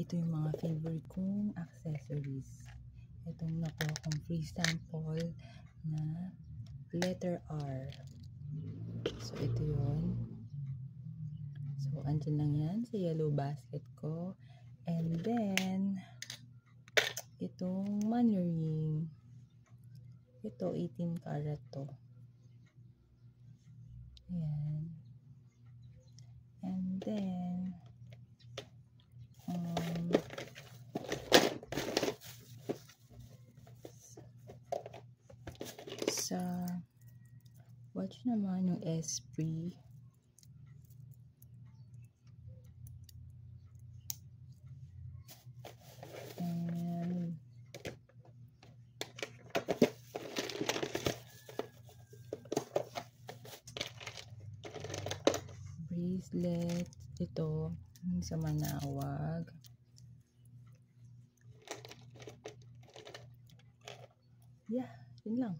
Ito yung mga favorite kong accessories. Itong nakuha kong free sample na letter R. So, ito yun. So, andyan lang yan sa yellow basket ko. And then, itong money ring. Ito, 18 karat to. Ayan. And then, watch naman yung Esprit. And bracelet. Ito sa Manawag. Yeah, yun lang.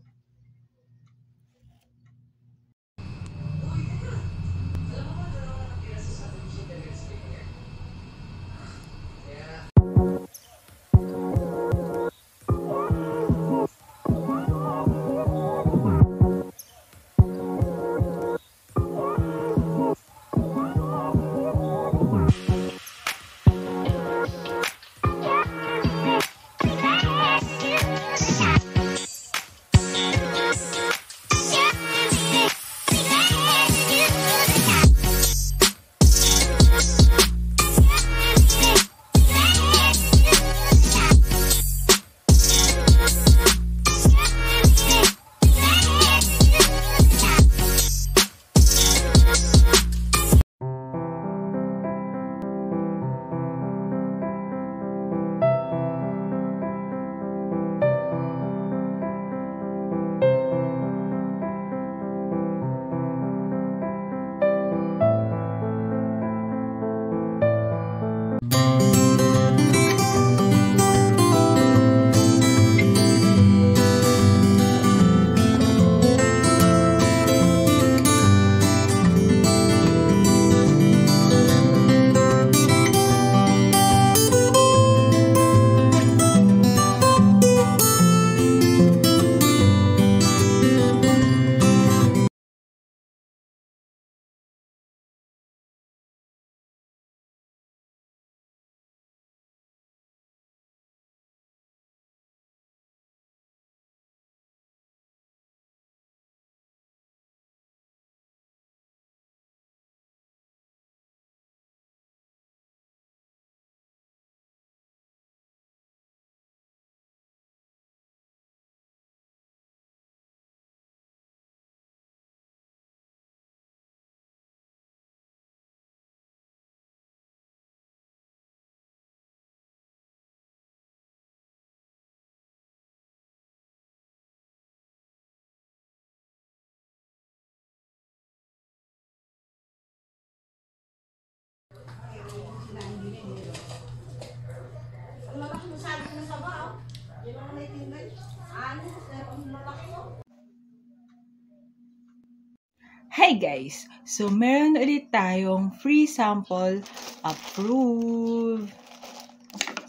Hi guys! So, meron ulit tayong free sample approved.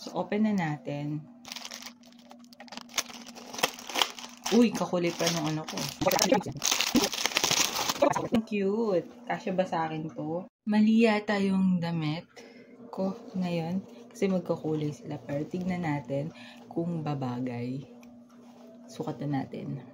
So, open na natin. Uy, kakulit pa nung ano ko. Ang cute. Kasya ba sa akin to? Mali yata yung damit ko ngayon. Kasi magkakulay sila. Pero tignan natin kung babagay. Sukat na natin.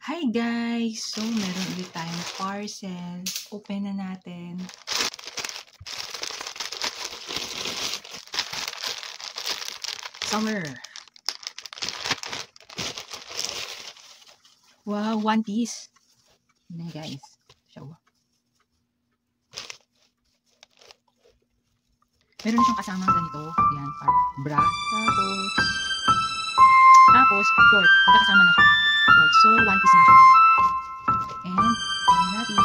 Hi guys! So, meron ulit tayong parcel. Open na natin. Summer. Wow, one piece. Yan guys. Show. Meron siyang kasamang ganito. Yan, bra. Tapos, short. Magkakasama na siya. Short. So, one piece na siya. And, tingnan natin.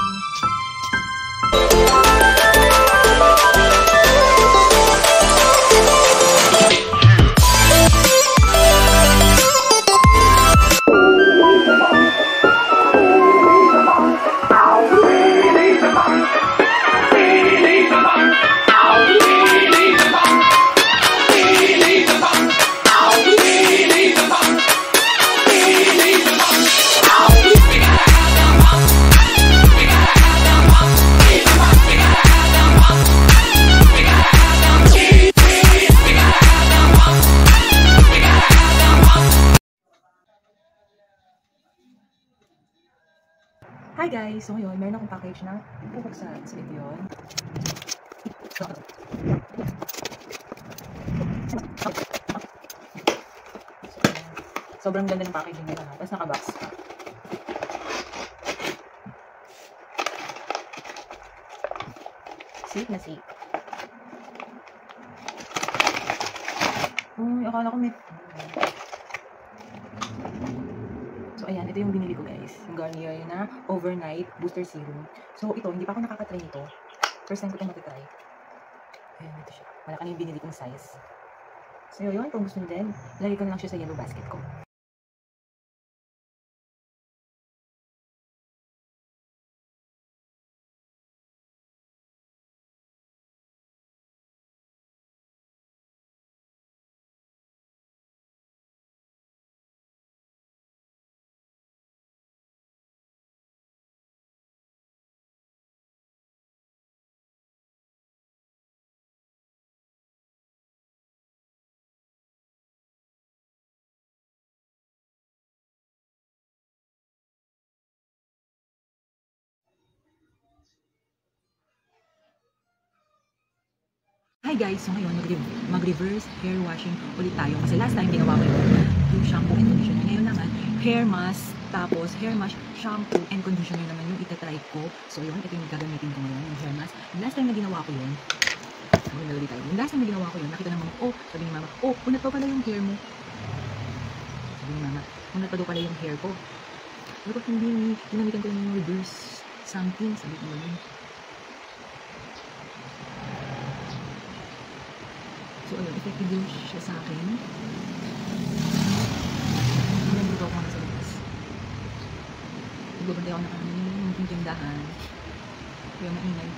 Hi guys! So ngayon, meron akong package na bubuksan. So ito yun. Sobrang ganda ng packaging nila. Tapos naka-box. Safe na safe. Uy, akala ko may... So, ayan, ito yung binili ko guys. Yung Garnier na Overnight Booster Serum. So, ito, hindi pa ako nakakatry nito. First time ko ito matitry. Ayan, ito siya. Malaki na yung binili kong size. So, yun, kung gusto nyo din, lagay ko na lang siya sa yellow basket ko. Hi guys! So ngayon, mag-reverse hair washing ulit tayo. Kasi last time, ginawa ko yung shampoo and conditioner. Ngayon naman, hair mask, tapos hair mask, shampoo and conditioner naman yung itatry ko. So yun, ito yung gagamitin ko ngayon, yung hair mask. Last time na ginawa ko yun, yung last time na ginawa ko yun, nakita ng mama, oh, sabi ni mama, oh, unat pa pala yung hair mo. Sabi ni mama, unat pa daw pala yung hair ko. Sabi ko, hindi, ginamitan ko yung reverse something, sabi ko yun. So, ayun, effective din siya sa akin. Nandito ako na sa labas. Nagbabantay ako na kami yung tindahan. Kaya maingay.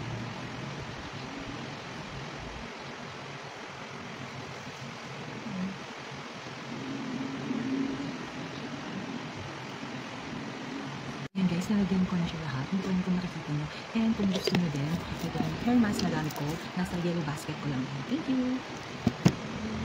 Ayan guys, nalagyan ko na siya lahat. Hindi ko rin kung nakikita nyo. And kung gusto nyo din, ito yung hair mask na gamit ko. Nasa yellow basket ko lang. Thank you!